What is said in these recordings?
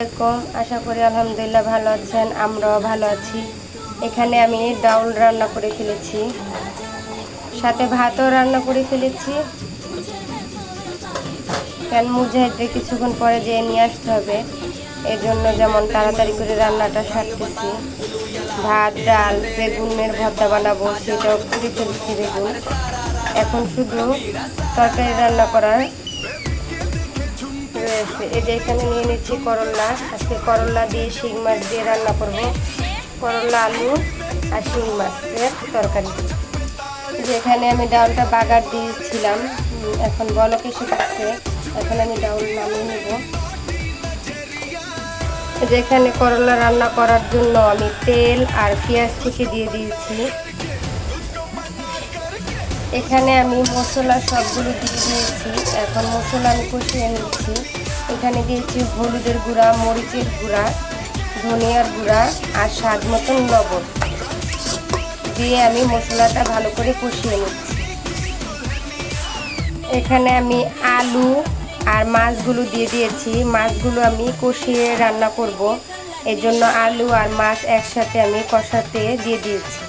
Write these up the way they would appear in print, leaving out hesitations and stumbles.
আশা করি আলহামদুলিল্লাহ ভালো আছেন, আমরাও ভালো আছি। এখানে আমি ডাউল রান্না করে ফেলেছি, সাথে ভাতও রান্না করে ফেলেছি। কেন মুজাহিদকে কিছুক্ষণ পরে যেয়ে নিয়ে আসতে হবে, এই জন্য যেমন তাড়াতাড়ি করে রান্নাটা সারতেছি। ভাত, ডাল, বেগুনের ভর্তা বানাবো, সেটাও করে ফেলছি বেগুন। এখন শুধু তরকারি রান্না করার রয়েছে। এই যে এখানে নিয়ে নিচ্ছি করলা। আজকে করলা দিয়ে শিং মাছ দিয়ে রান্না করব, করলা, আলু আর শিং মাছের তরকারি। যে এখানে আমি ডাউলটা বাগার দিয়েছিলাম, এখন বলক এসে গেছে, এখন আমি ডাউল নামিয়ে নেব। যেখানে করলা রান্না করার জন্য আমি তেল আর পেঁয়াজ কুচি দিয়ে দিয়েছি। এখানে আমি মশলা সবগুলো দিয়ে দিয়েছি, এখন মশলা আমি কষিয়ে নিচ্ছি। এখানে দিয়েছি হলুদের গুঁড়া, মরিচের গুঁড়া, ধনিয়ার গুঁড়া আর স্বাদ মতন লবণ দিয়ে আমি মশলাটা ভালো করে কষিয়ে নিচ্ছি। এখানে আমি আলু আর মাছগুলো দিয়ে দিয়েছি, মাছগুলো আমি কষিয়ে রান্না করব, এর জন্য আলু আর মাছ একসাথে আমি কষাতে দিয়ে দিয়েছি।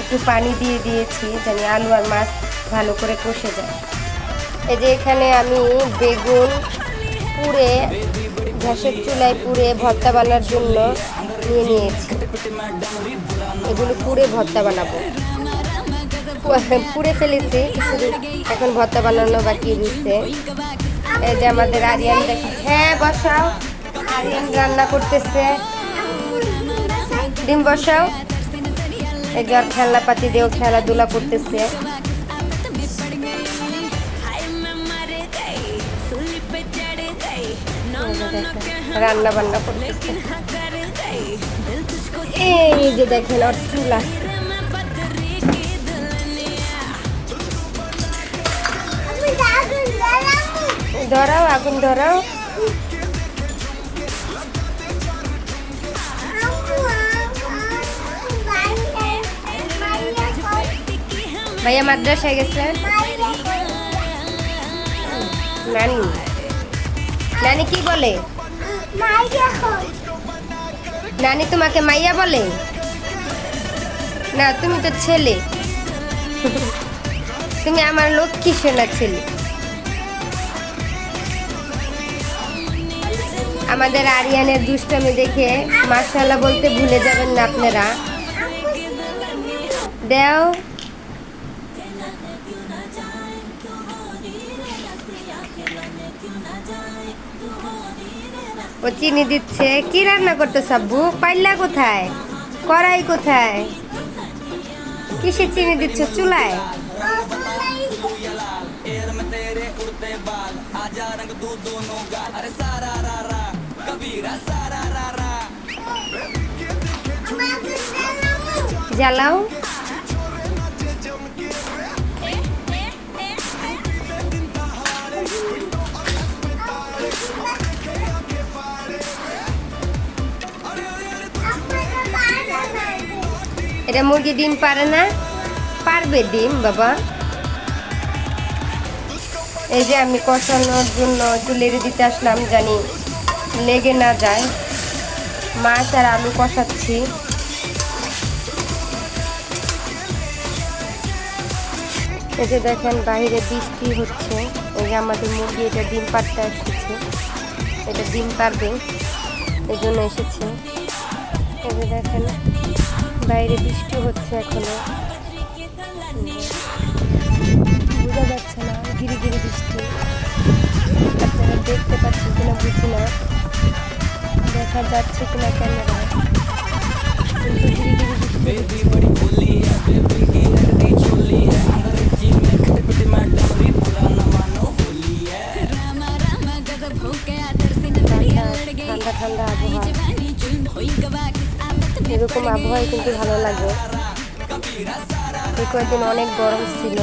একটু পানি দিয়ে দিয়েছি যেন আলু আর মাছ ভালো করে কষে যায়। এই যে এখানে আমি বেগুন পুড়ে গ্যাসের চুলায় পুড়ে ভর্তা বানানোর জন্য নিয়ে নিয়েছি। এগুলো পুড়ে ভর্তা বানাবো, পুড়ে ফেলেছি, শুধু এখন ভর্তা বানানো বাকি রয়েছে। এই যে আমাদের আরিয়ান, দেখি, হ্যাঁ বসাও, আরিয়ান রান্না করতেছে। ডিম বসাও। এই যে খেলনাপাতি দিয়েও খেলাধুলা করতেছে। রান্না বান্না করতেছে। এই যে দেখেন ওর চুলা, ধরাও, আগুন ধরাও। ভাইয়া মাদ্রাসায় গেছে। নানি, নানি কি বলে? নানি তোমাকে মাইয়া বলে না? তুমি তো ছেলে, তুমি আমার লক্ষ্মী সোনা ছেলে। আমাদের আরিয়ানের দুষ্টামি দেখে মাশাআল্লাহ বলতে ভুলে যাবেন না আপনারা। দেও, ও চিনি দিচ্ছে। কি রান্না করতে সাব্বু? পাইলা কোথায়? কড়াই কোথায়? কিসে চিনি দিচ্ছ? চুলায়? জ্বালাও। এটা মুরগি ডিম পারে না? পারবে ডিম বাবা। এই যে আমি কষানোর জন্য একটু লেড়ে দিতে আসলাম, জানি লেগে না যায়। মাছ আর আলু কষাচ্ছি। এই যে দেখেন বাইরে বৃষ্টি হচ্ছে। এই যে আমাদের মুরগি, এটা ডিম পাড়তে এসেছে, এটা ডিম পারবে, এই জন্য এসেছে। এই যে দেখেন বাইরে বৃষ্টি হচ্ছে, এখনো বোঝা যাচ্ছে না, গিরি গিরি বৃষ্টি। আপনারা দেখতে পাচ্ছেন কিনা বুঝি না, দেখা যাচ্ছে কিনা ক্যামেরায়, কিন্তু গিরি গিরি বৃষ্টি। ঠান্ডা ঠান্ডা আবহাওয়া, এরকম আবহাওয়ায় কিন্তু ভালো লাগে। এই কয়েকদিন অনেক গরম ছিল।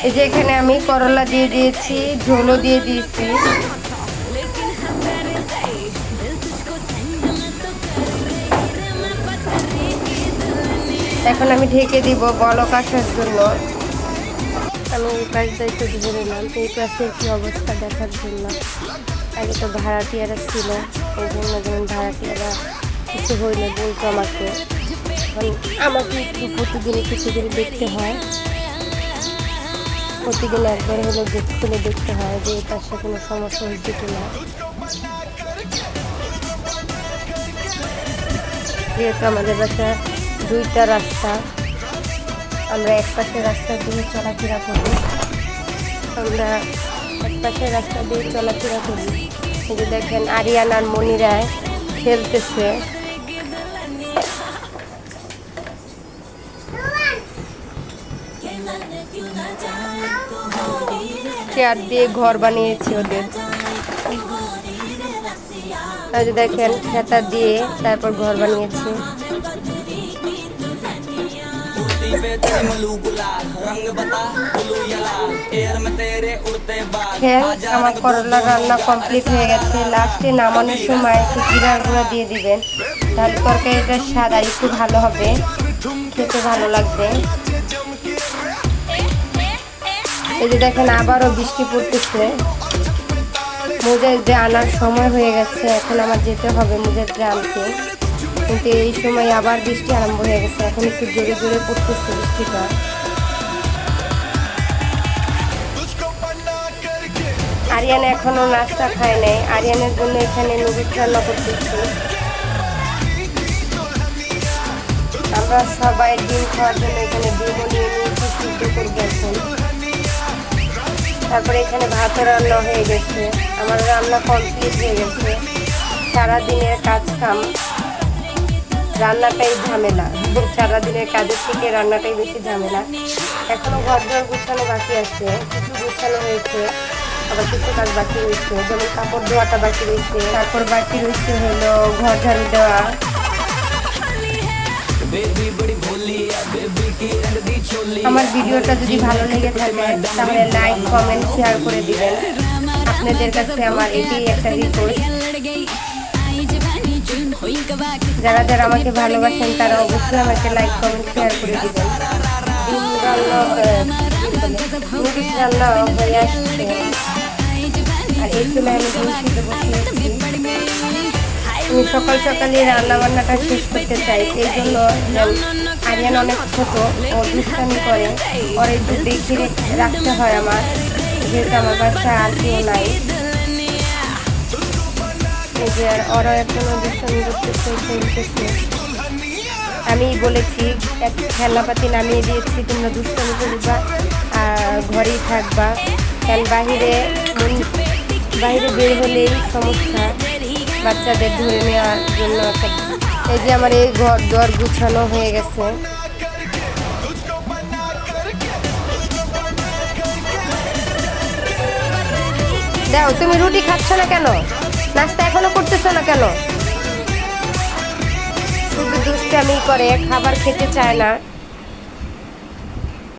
এই যে এখানে আমি করলা দিয়ে দিয়েছি, ঝোলও দিয়ে দিয়েছি। এখন আমি ঢেকে দিব বলক আসার জন্য। আমি এই পাশটা একটু ধরে নিলাম, এই পাশের কি অবস্থা দেখার জন্য। আগে তো ভাড়াটিয়ারা ছিল, এই জন্য যেমন ভাড়াটিয়ারা কিছু হইলে বলতো আমাকে, আমাকে একটু প্রতিদিনই কিছু করে দেখতে হয়, প্রতিদিন একবার হলো খুলে দেখতে হয় যে এই পাশে কোনো সমস্যা হচ্ছে কিনা। যেহেতু আমাদের বাসা দুইটা রাস্তা, আমরা এক পাশের রাস্তা দিয়ে চলাফেরা করি, আমরা এক পাশের রাস্তা দিয়ে চলাফেরা করি। এই যে দেখেন আরিয়ান আর মনিরায় খেলতেছে। চেয়ার দিয়ে ঘর বানিয়েছি ওদের। এই যে দেখেন খেতা দিয়ে তারপর ঘর বানিয়েছি। আমার করলা রান্না কমপ্লিট হয়ে গেছে। লাস্টে নামানোর সময় একটু জিরার গুঁড়া দিয়ে দিবেন, তাহলে তরকারিটার স্বাদ আর একটু ভালো হবে, খেতে ভালো লাগবে। এই যে দেখেন আবারও বৃষ্টি পড়তেছে। মুজাহিদে আনার সময় হয়ে গেছে, এখন আমার যেতে হবে মুজাহিদে আনতে, কিন্তু এই সময় আবার বৃষ্টি আরম্ভ হয়ে গেছে। এখন একটু জোরে জোরে পড়তেছে বৃষ্টিটা। আরিয়ান এখনো নাস্তা খায় নাই, আরিয়ানের জন্য এখানে নুডলস রান্না করতেছি। আমরা সবাই ডিম খাওয়ার জন্য এখানে ডিমও নিয়ে নিয়েছি, সিদ্ধ করে গেছেন। তারপরে এখানে ভাতও রান্না হয়ে গেছে, আমার রান্না কমপ্লিট হয়ে গেছে। সারাদিনের কাজ কাম, রান্নাটাই ঝামেলা, সারাদিনের কাজের থেকে রান্নাটাই বেশি ঝামেলা। এখনো ঘর দর গুছানো বাকি আছে, কিছু গুছানো হয়েছে, আবার কিছু কাজ বাকি রয়েছে, যেমন কাপড় ধোয়াটা বাকি রয়েছে, তারপর বাকি রয়েছে হলো ঘর ঝাড়ু দেওয়া। আমার ভিডিওটা যদি ভালো লেগে থাকে তাহলে লাইক কমেন্ট শেয়ার করে দিবেন। আপনাদের কাছে আমার এটাই একটা রিকোয়েস্ট। যারা যারা আমাকে ভালোবাসেন তারা অবশ্যই আমাকে লাইক কমেন্ট শেয়ার করে দিবেন। নুডলস রান্না হয়ে আসছে, আর এই সময় আমি বসে বসেছি। আমি সকাল সকালে রান্না বান্নাটা শেষ করতে চাই, এই জন্য আরিয়ান অনেক ছোট, ও দুষ্টামি করে, ওর একটু দেখে রাখতে হয় আমার, যেহেতু আমার বাচ্চা আর কেউ নাই। এই যে ওরা এখনো দুষ্টামি করতেছে, খেলতেছে। আমি বলেছি এক খেলনাপাতি নামিয়ে দিয়েছি, তোমরা দুষ্টামি করবা আর ঘরেই থাকবা, কারণ বাহিরে বের হলেই সমস্যা, বাচ্চাদের ধরে নেওয়ার জন্য একটা। এই যে আমার এই ঘর দর গুছানো হয়ে গেছে। দাও, তুমি রুটি খাচ্ছ না কেন? নাস্তা এখনো করতেছ না কেন? শুধু দুষ্টামি করে, খাবার খেতে চায় না।